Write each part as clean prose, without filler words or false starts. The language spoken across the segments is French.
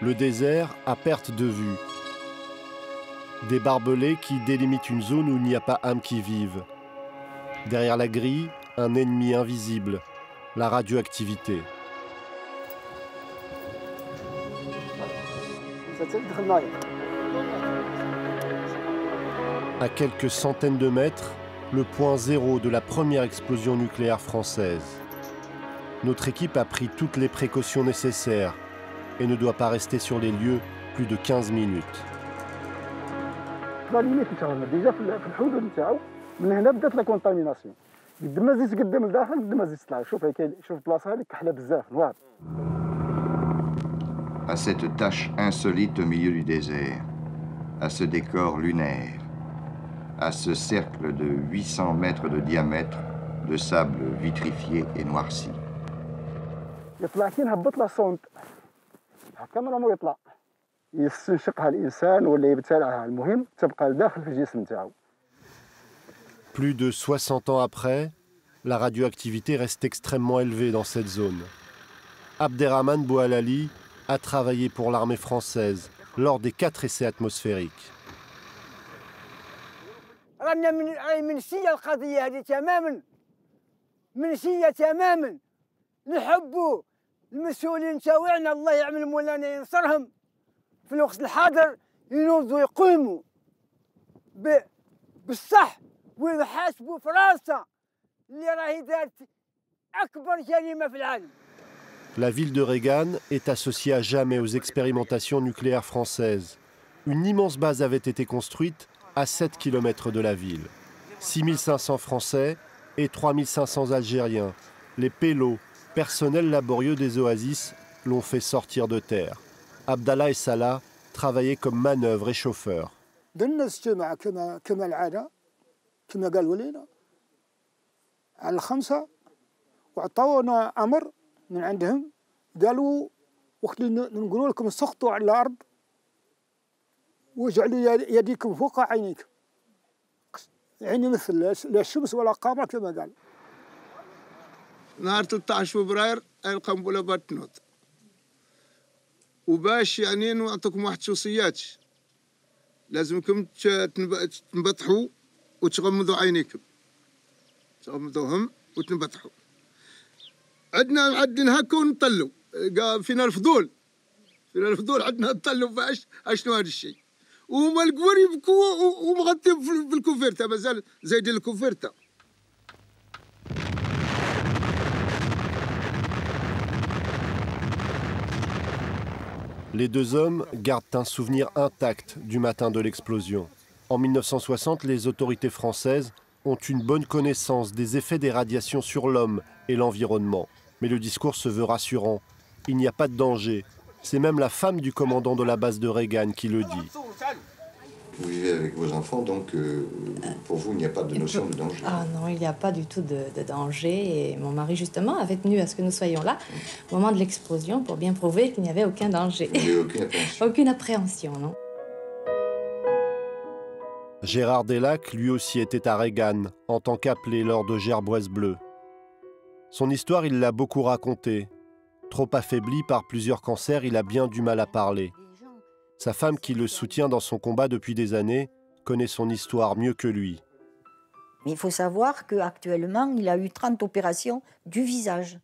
Le désert à perte de vue. Des barbelés qui délimitent une zone où il n'y a pas âme qui vive. Derrière la grille, un ennemi invisible, la radioactivité. À quelques centaines de mètres, le point zéro de la première explosion nucléaire française. Notre équipe a pris toutes les précautions nécessaires et ne doit pas rester sur les lieux plus de 15 minutes. À cette tâche insolite au milieu du désert, à ce décor lunaire, à ce cercle de 800 mètres de diamètre de sable vitrifié et noirci. Plus de 60 ans après, la radioactivité reste extrêmement élevée dans cette zone. Abderrahmane Boualali a travaillé pour l'armée française lors des 4 essais atmosphériques. المسؤولين تاوعنا الله يعمل مولانا ينصرهم في الوقت الحاضر ينوضوا يقوموا بالصح ويحاسبوا فرنسا اللي راهي دارت اكبر جريمه في العالم. La ville de Regan est associée à jamais aux expérimentations nucléaires françaises. Une immense base avait été construite à 7 km de la ville. 6500 Français et 3500 Algériens, les pélos, personnel laborieux des oasis, l'ont fait sortir de terre. Abdallah et Salah travaillaient comme manœuvres et chauffeurs. نهار 13 فبراير القنبله بات تنوض وباش يعني نعطيكم واحد الوصيات لازمكم تنبطحوا وتغمضوا عينيكم تغمضوهم وتنبطحوا عندنا معدين هكا ونطلوا فينا الفضول عندنا نطلوا باش اشنو هذا الشيء وهما الكبار يبكوا ومغطين بالكوفيرتا مازال زايدين الكوفيرتا. Les deux hommes gardent un souvenir intact du matin de l'explosion. En 1960, les autorités françaises ont une bonne connaissance des effets des radiations sur l'homme et l'environnement. Mais le discours se veut rassurant. Il n'y a pas de danger. C'est même la femme du commandant de la base de Regan qui le dit. Vous vivez avec vos enfants, donc pour vous, il n'y a pas de notion de danger. Ah non, il n'y a pas du tout de danger. Et mon mari, justement, avait tenu à ce que nous soyons là au moment de l'explosion pour bien prouver qu'il n'y avait aucun danger. Il n'y a aucune appréhension. Aucune appréhension, non. Gérard Delac, lui aussi, était à Regan, en tant qu'appelé lors de Gerboise Bleue. Son histoire, il l'a beaucoup racontée. Trop affaibli par plusieurs cancers, il a bien du mal à parler. Sa femme, qui le soutient dans son combat depuis des années, connaît son histoire mieux que lui. Mais il faut savoir qu'actuellement, il a eu 30 opérations du visage.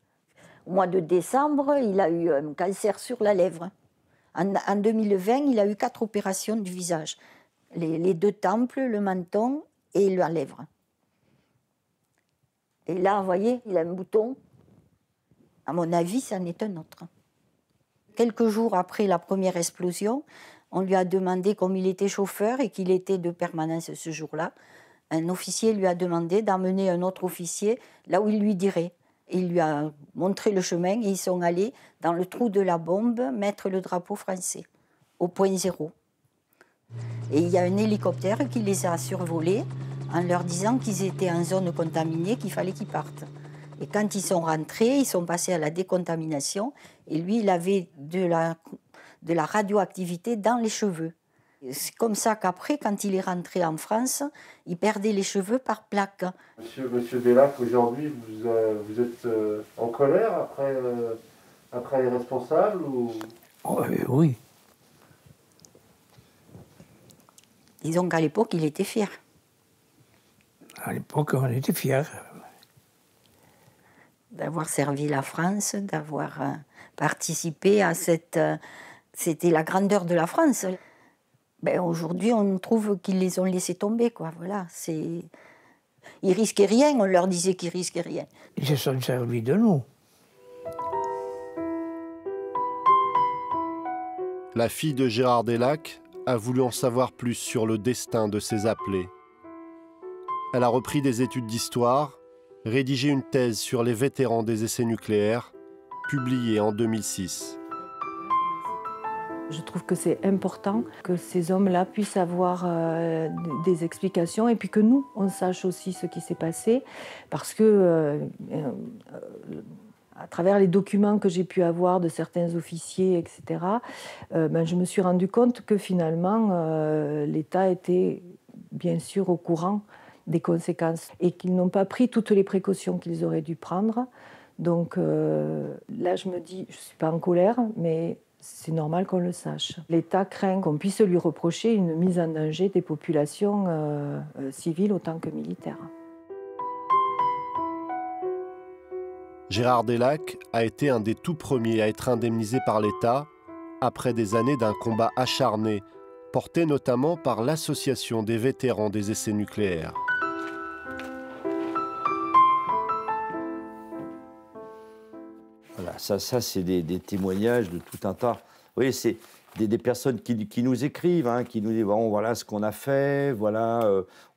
Au mois de décembre, il a eu un cancer sur la lèvre. En 2020, il a eu 4 opérations du visage. Les 2 tempes, le menton et la lèvre. Et là, vous voyez, il a un bouton. À mon avis, c'en est un autre. Quelques jours après la première explosion, on lui a demandé, comme il était chauffeur et qu'il était de permanence ce jour-là, un officier lui a demandé d'emmener un autre officier là où il lui dirait. Il lui a montré le chemin et ils sont allés dans le trou de la bombe mettre le drapeau français, au point zéro. Et il y a un hélicoptère qui les a survolés en leur disant qu'ils étaient en zone contaminée, qu'il fallait qu'ils partent. Et quand ils sont rentrés, ils sont passés à la décontamination. Et lui, il avait de la radioactivité dans les cheveux. C'est comme ça qu'après, quand il est rentré en France, il perdait les cheveux par plaques. Monsieur Delac, aujourd'hui, vous êtes en colère après les responsables ou... Oui, Disons qu'à l'époque, il était fier. À l'époque, on était fiers. D'avoir servi la France, d'avoir participé à cette... c'était la grandeur de la France. Ben, aujourd'hui, on trouve qu'ils les ont laissés tomber, quoi. Voilà, c'est... Ils risquaient rien, on leur disait qu'ils risquaient rien. Ils se sont servis de nous. La fille de Gérard Delac a voulu en savoir plus sur le destin de ses appelés. Elle a repris des études d'histoire, rédigé une thèse sur les vétérans des essais nucléaires, publiée en 2006. Je trouve que c'est important que ces hommes-là puissent avoir des explications et puis que nous, on sache aussi ce qui s'est passé parce que à travers les documents que j'ai pu avoir de certains officiers, etc., je me suis rendu compte que finalement, l'État était bien sûr au courant des conséquences et qu'ils n'ont pas pris toutes les précautions qu'ils auraient dû prendre. Donc là, je me dis, je ne suis pas en colère, mais c'est normal qu'on le sache. L'État craint qu'on puisse lui reprocher une mise en danger des populations civiles autant que militaires. Gérard Delac a été un des tout premiers à être indemnisé par l'État après des années d'un combat acharné, porté notamment par l'Association des vétérans des essais nucléaires. Voilà, ça c'est des témoignages de tout un tas. Vous voyez, c'est des personnes qui nous écrivent, hein, qui nous disent bon, voilà ce qu'on a fait, voilà,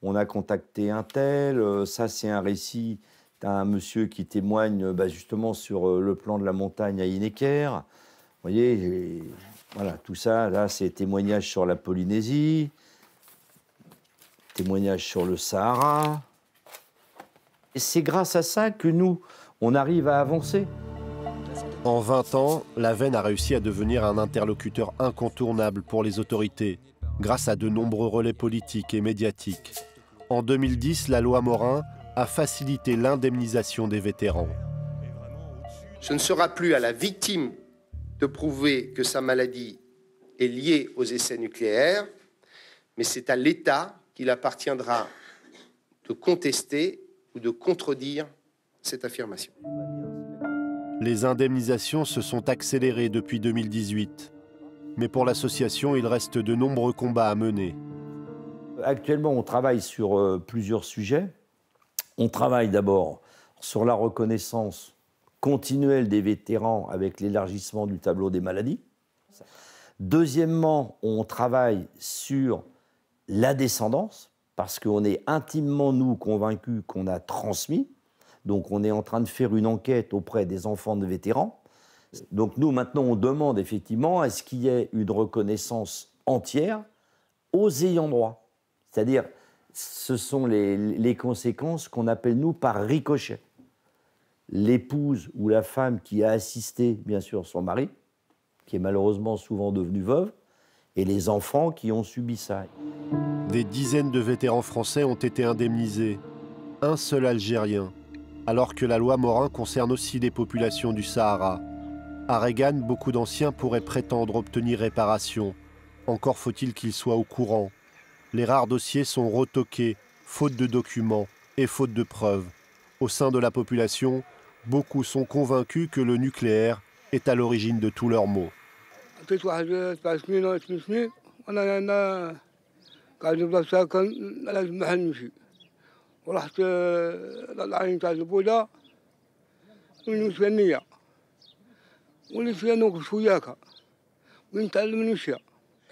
on a contacté un tel, ça c'est un récit d'un monsieur qui témoigne justement sur le plan de la montagne à Hineker. Vous voyez, voilà, tout ça, là, c'est témoignages sur la Polynésie, témoignages sur le Sahara. Et c'est grâce à ça que nous, on arrive à avancer. En 20 ans, la Veyne a réussi à devenir un interlocuteur incontournable pour les autorités, grâce à de nombreux relais politiques et médiatiques. En 2010, la loi Morin a facilité l'indemnisation des vétérans. Ce ne sera plus à la victime de prouver que sa maladie est liée aux essais nucléaires, mais c'est à l'État qu'il appartiendra de contester ou de contredire cette affirmation. Les indemnisations se sont accélérées depuis 2018. Mais pour l'association, il reste de nombreux combats à mener. Actuellement, on travaille sur plusieurs sujets. On travaille d'abord sur la reconnaissance continuelle des vétérans avec l'élargissement du tableau des maladies. Deuxièmement, on travaille sur la descendance, parce qu'on est intimement, nous, convaincus qu'on a transmis. Donc, on est en train de faire une enquête auprès des enfants de vétérans. Donc, nous, maintenant, on demande effectivement à ce qu'il y ait une reconnaissance entière aux ayants droit. C'est-à-dire, ce sont les conséquences qu'on appelle, nous, par ricochet. L'épouse ou la femme qui a assisté, bien sûr, son mari, qui est malheureusement souvent devenu veuve, et les enfants qui ont subi ça. Des dizaines de vétérans français ont été indemnisés. Un seul Algérien. Alors que la loi Morin concerne aussi les populations du Sahara. À Regan, beaucoup d'anciens pourraient prétendre obtenir réparation. Encore faut-il qu'ils soient au courant. Les rares dossiers sont retoqués, faute de documents et faute de preuves. Au sein de la population, beaucoup sont convaincus que le nucléaire est à l'origine de tous leurs maux. ورحت للعين تاع البودا والنسوانية والنسوان نوقف وياك ونتعلم الاشياء.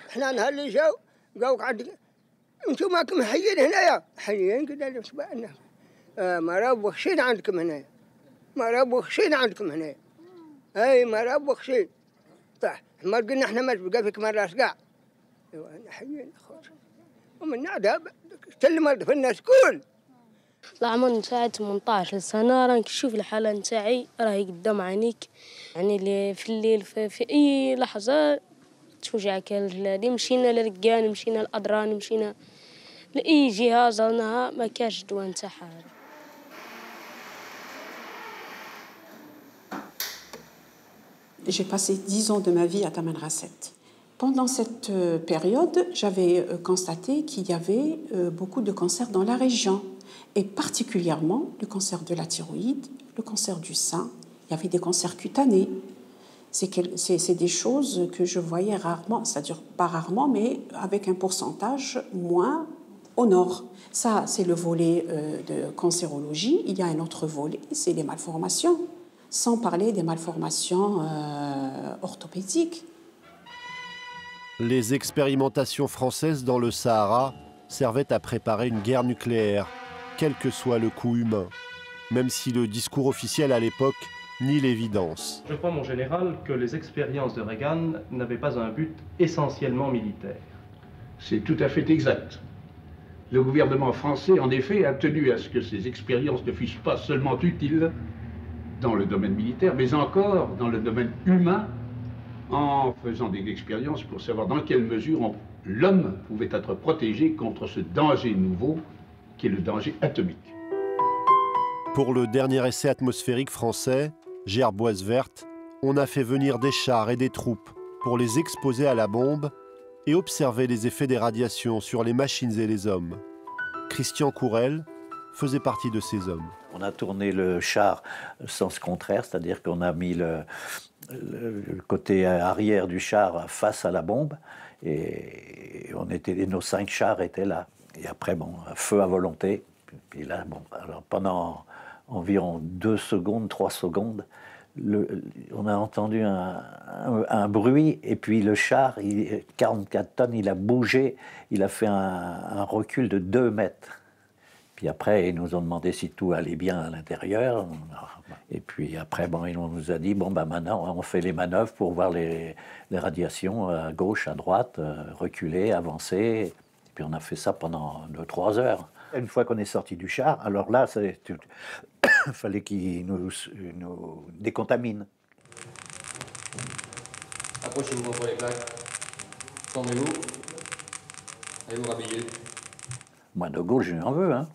احنا نهار اللي جاو قالوا قعد انتم ماكم حيين هنايا حيين كذا تبعنا ما راه وخشين عندكم هنايا ما راه وخشين عندكم هنايا اي ما راه وخشين طيح ما قلنا احنا ما تبقى فيك مرة كاع ايوا انا حيين اخويا ومن عذاب تلمر في الناس كل العمر نتاعي 18 سنة، رانك تشوف الحالة نتاعي راهي قدام عينيك، يعني اللي في الليل في أي لحظة توجعك الجلادي. مشينا للرقان، مشينا للأدران، مشينا لأي جهة زرناها ما كاش الدواء نتاعها. J'ai passé 10 ans de ma vie à Tamanrasset. Pendant cette période, j'avais constaté qu'il y avait beaucoup de cancers dans la région, et particulièrement le cancer de la thyroïde, le cancer du sein. Il y avait des cancers cutanés. C'est des choses que je voyais rarement, c'est-à-dire pas rarement, mais avec un pourcentage moins au nord. Ça, c'est le volet de cancérologie. Il y a un autre volet, c'est les malformations, sans parler des malformations orthopédiques. Les expérimentations françaises dans le Sahara servaient à préparer une guerre nucléaire, quel que soit le coût humain, même si le discours officiel à l'époque nie l'évidence. Je crois, mon général, que les expériences de Reagan n'avaient pas un but essentiellement militaire. C'est tout à fait exact. Le gouvernement français, en effet, a tenu à ce que ces expériences ne fussent pas seulement utiles dans le domaine militaire, mais encore dans le domaine humain, en faisant des expériences pour savoir dans quelle mesure l'homme pouvait être protégé contre ce danger nouveau qui est le danger atomique. Pour le dernier essai atmosphérique français, Gerboise verte, on a fait venir des chars et des troupes pour les exposer à la bombe et observer les effets des radiations sur les machines et les hommes. Christian Courel faisait partie de ces hommes. On a tourné le char sens contraire, c'est-à-dire qu'on a mis le côté arrière du char face à la bombe et nos 5 chars étaient là. Et après, bon, feu à volonté. Puis là, bon, alors pendant environ 2 secondes, 3 secondes, on a entendu un bruit et puis le char, 44 tonnes, il a bougé, il a fait un recul de 2 mètres. Puis après, ils nous ont demandé si tout allait bien à l'intérieur. Et puis après, bon, ils nous ont dit, bon, ben maintenant, on fait les manœuvres pour voir les radiations à gauche, à droite, reculer, avancer. Et puis on a fait ça pendant 2-3 heures. Une fois qu'on est sorti du char, alors là, il fallait qu'ils nous décontaminent. Approchez-vous pour les plaques. Tournez-vous. Allez vous rhabiller. Moi, De Gaulle, je lui en veux. Hein.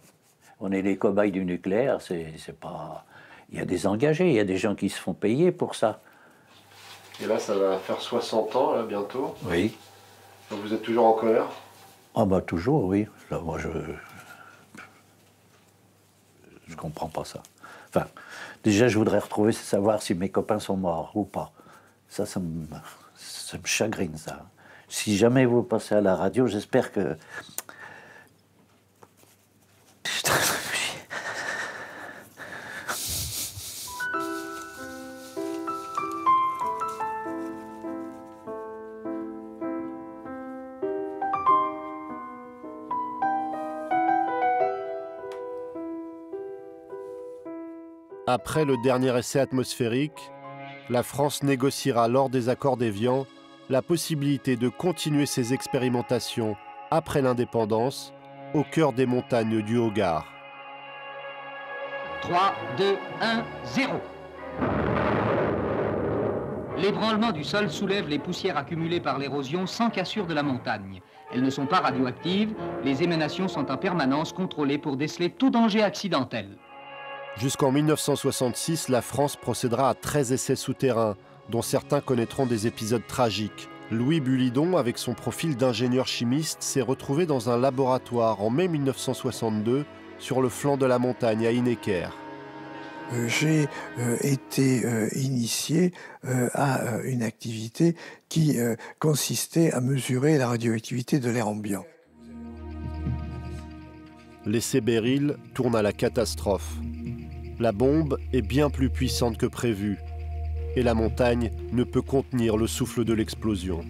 On est les cobayes du nucléaire, c'est pas... Il y a des engagés, il y a des gens qui se font payer pour ça. Et là, ça va faire 60 ans, là, bientôt. Oui. Donc vous êtes toujours en colère? Ah bah toujours, oui. Là, moi, je comprends pas ça. Enfin, déjà, je voudrais savoir si mes copains sont morts ou pas. Ça me chagrine, ça. Si jamais vous passez à la radio, j'espère que... Putain. Après le dernier essai atmosphérique, la France négociera lors des accords d'Évian la possibilité de continuer ses expérimentations après l'indépendance au cœur des montagnes du Haut-Gard. 3, 2, 1, 0. L'ébranlement du sol soulève les poussières accumulées par l'érosion sans cassure de la montagne. Elles ne sont pas radioactives, les émanations sont en permanence contrôlées pour déceler tout danger accidentel. Jusqu'en 1966, la France procédera à 13 essais souterrains, dont certains connaîtront des épisodes tragiques. Louis Bulidon, avec son profil d'ingénieur chimiste, s'est retrouvé dans un laboratoire en mai 1962 sur le flanc de la montagne à Hineker. J'ai été initié à une activité qui consistait à mesurer la radioactivité de l'air ambiant. L'essai Beryl tourne à la catastrophe. La bombe est bien plus puissante que prévu et la montagne ne peut contenir le souffle de l'explosion.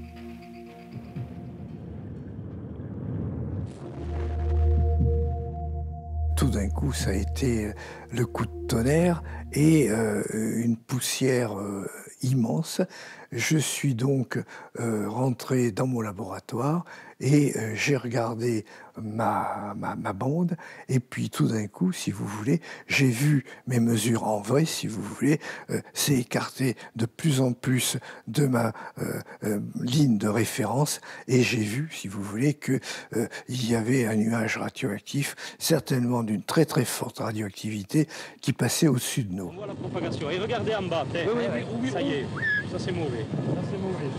Tout d'un coup, ça a été le coup de tonnerre et une poussière immense. Je suis donc rentré dans mon laboratoire et j'ai regardé ma bande et puis tout d'un coup, si vous voulez, j'ai vu mes mesures en vrai, si vous voulez, s'est écarté de plus en plus de ma ligne de référence et j'ai vu, si vous voulez, qu'il y avait un nuage radioactif, certainement d'une très très forte radioactivité qui passait au-dessus de nous. On voit la propagation. Et regardez en bas, oui, ça y est, ça c'est mauvais. Ça c'est mauvais.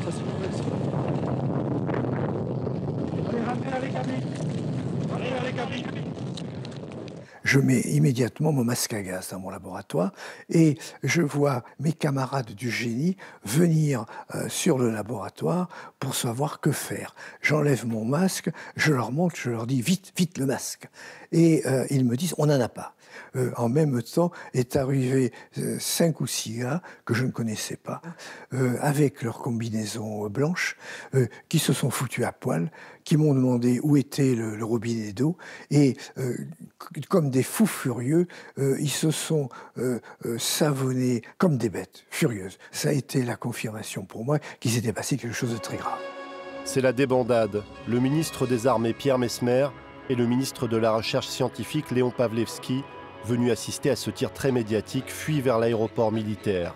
Ça c'est mauvais. Je mets immédiatement mon masque à gaz dans mon laboratoire et je vois mes camarades du génie venir sur le laboratoire pour savoir que faire. J'enlève mon masque, je leur montre, je leur dis vite, vite le masque. Et ils me disent on n'en a pas. En même temps est arrivé 5 ou 6 gars que je ne connaissais pas, avec leur combinaison blanche, qui se sont foutus à poil, qui m'ont demandé où était le robinet d'eau, et comme des fous furieux, ils se sont savonnés comme des bêtes furieuses. Ça a été la confirmation pour moi qu'il s'était passé quelque chose de très grave. C'est la débandade. Le ministre des Armées Pierre Messmer et le ministre de la Recherche scientifique Léon Pavlevski, venus assister à ce tir très médiatique, fuient vers l'aéroport militaire.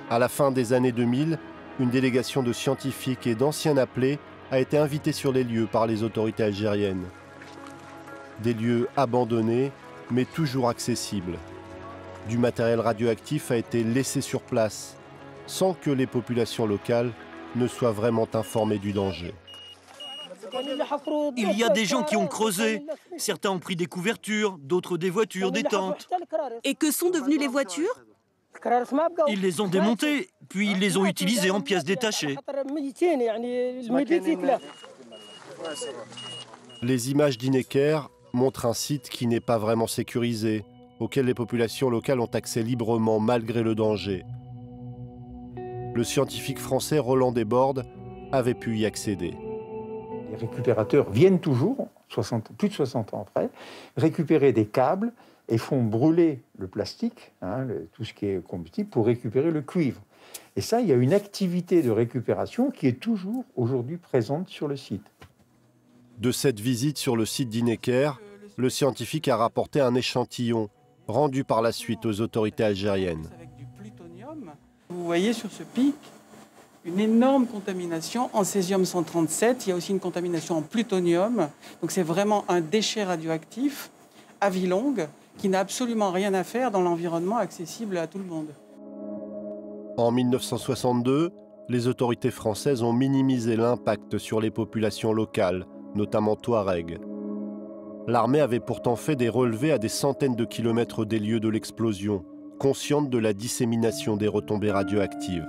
À la fin des années 2000, une délégation de scientifiques et d'anciens appelés a été invitée sur les lieux par les autorités algériennes. Des lieux abandonnés, mais toujours accessibles. Du matériel radioactif a été laissé sur place, sans que les populations locales ne soient vraiment informées du danger. Il y a des gens qui ont creusé. Certains ont pris des couvertures, d'autres des voitures, des tentes. Et que sont devenues les voitures? Ils les ont démontées, puis ils les ont utilisées en pièces détachées. Les images d'Ineker montrent un site qui n'est pas vraiment sécurisé, auquel les populations locales ont accès librement malgré le danger. Le scientifique français Roland Desbordes avait pu y accéder. Les récupérateurs viennent toujours, plus de 60 ans après, récupérer des câbles et font brûler le plastique, tout ce qui est combustible, pour récupérer le cuivre. Et ça, il y a une activité de récupération qui est toujours aujourd'hui présente sur le site. De cette visite sur le site d'Ineker, le scientifique a rapporté un échantillon rendu par la suite aux autorités algériennes. Vous voyez sur ce pic une énorme contamination en césium-137. Il y a aussi une contamination en plutonium. Donc c'est vraiment un déchet radioactif à vie longue qui n'a absolument rien à faire dans l'environnement accessible à tout le monde. En 1962, les autorités françaises ont minimisé l'impact sur les populations locales, notamment Touaregs. L'armée avait pourtant fait des relevés à des centaines de kilomètres des lieux de l'explosion, consciente de la dissémination des retombées radioactives.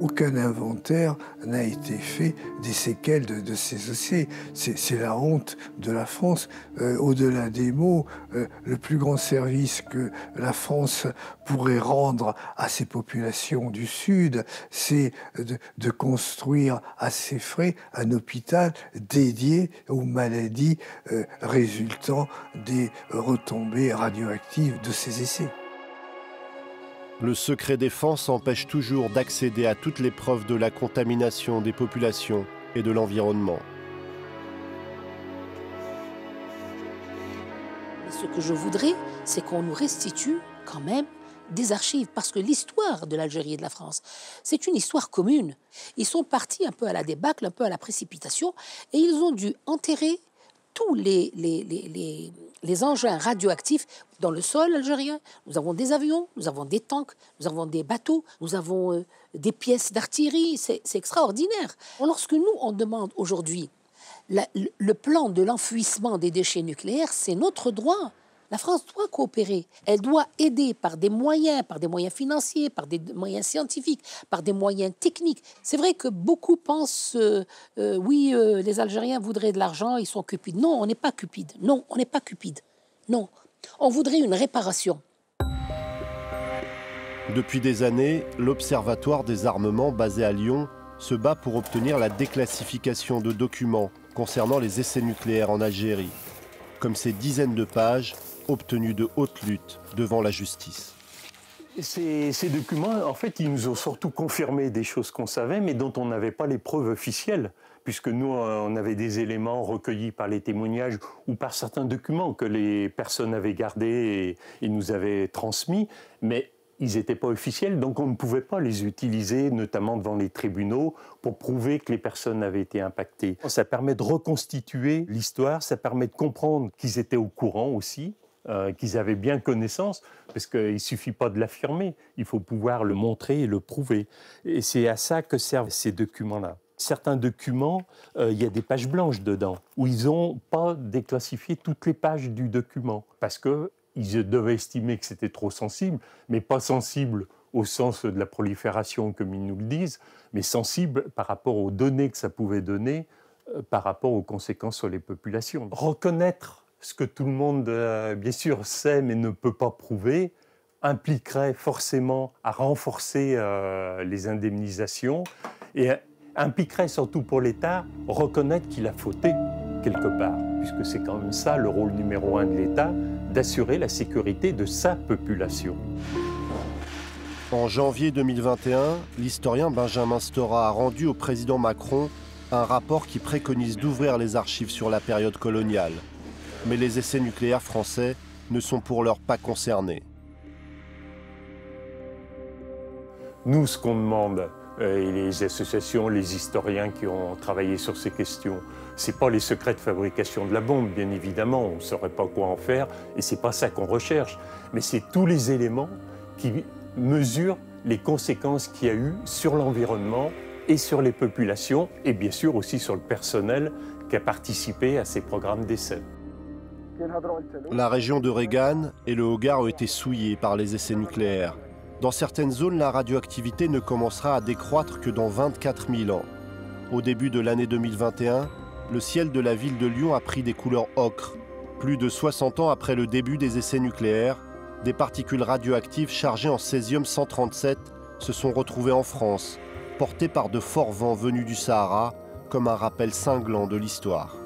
Aucun inventaire n'a été fait des séquelles de ces essais. C'est la honte de la France. Au-delà des mots, le plus grand service que la France pourrait rendre à ces populations du Sud, c'est de construire à ses frais un hôpital dédié aux maladies résultant des retombées radioactives de ces essais. Le secret défense empêche toujours d'accéder à toutes les preuves de la contamination des populations et de l'environnement. Ce que je voudrais, c'est qu'on nous restitue quand même des archives, parce que l'histoire de l'Algérie et de la France, c'est une histoire commune. Ils sont partis un peu à la débâcle, un peu à la précipitation, et ils ont dû enterrer tous les engins radioactifs dans le sol algérien. Nous avons des avions, nous avons des tanks, nous avons des bateaux, nous avons des pièces d'artillerie. C'est extraordinaire. Lorsque nous, on demande aujourd'hui le plan de l'enfouissement des déchets nucléaires, c'est notre droit. La France doit coopérer. Elle doit aider par des moyens financiers, par des moyens scientifiques, par des moyens techniques. C'est vrai que beaucoup pensent, oui, les Algériens voudraient de l'argent, ils sont cupides. Non, on n'est pas cupide. Non, on n'est pas cupide. Non, on voudrait une réparation. Depuis des années, l'Observatoire des armements basé à Lyon se bat pour obtenir la déclassification de documents concernant les essais nucléaires en Algérie, comme ces dizaines de pages obtenus de haute lutte devant la justice. Ces documents, en fait, ils nous ont surtout confirmé des choses qu'on savait, mais dont on n'avait pas les preuves officielles, puisque nous, on avait des éléments recueillis par les témoignages ou par certains documents que les personnes avaient gardés et nous avaient transmis, mais ils n'étaient pas officiels, donc on ne pouvait pas les utiliser, notamment devant les tribunaux, pour prouver que les personnes avaient été impactées. Ça permet de reconstituer l'histoire, ça permet de comprendre qu'ils étaient au courant aussi, qu'ils avaient bien connaissance, parce qu'il ne suffit pas de l'affirmer, il faut pouvoir le montrer et le prouver. Et c'est à ça que servent ces documents-là. certains documents, il y a des pages blanches dedans, où ils n'ont pas déclassifié toutes les pages du document, parce qu'ils devaient estimer que c'était trop sensible, mais pas sensible au sens de la prolifération, comme ils nous le disent, mais sensible par rapport aux données que ça pouvait donner, par rapport aux conséquences sur les populations. Reconnaître ce que tout le monde, bien sûr, sait, mais ne peut pas prouver, impliquerait forcément à renforcer les indemnisations et impliquerait surtout pour l'État reconnaître qu'il a fauté quelque part, puisque c'est quand même ça le rôle numéro 1 de l'État, d'assurer la sécurité de sa population. En janvier 2021, l'historien Benjamin Stora a rendu au président Macron un rapport qui préconise d'ouvrir les archives sur la période coloniale. Mais les essais nucléaires français ne sont pour l'heure pas concernés. Nous, ce qu'on demande, et les associations, les historiens qui ont travaillé sur ces questions, ce n'est pas les secrets de fabrication de la bombe, bien évidemment, on ne saurait pas quoi en faire, et ce n'est pas ça qu'on recherche, mais c'est tous les éléments qui mesurent les conséquences qu'il y a eu sur l'environnement et sur les populations, et bien sûr aussi sur le personnel qui a participé à ces programmes d'essai. La région de Regan et le Hogar ont été souillés par les essais nucléaires. Dans certaines zones, la radioactivité ne commencera à décroître que dans 24 000 ans. Au début de l'année 2021, le ciel de la ville de Lyon a pris des couleurs ocre. Plus de 60 ans après le début des essais nucléaires, des particules radioactives chargées en césium-137 se sont retrouvées en France, portées par de forts vents venus du Sahara, comme un rappel cinglant de l'histoire.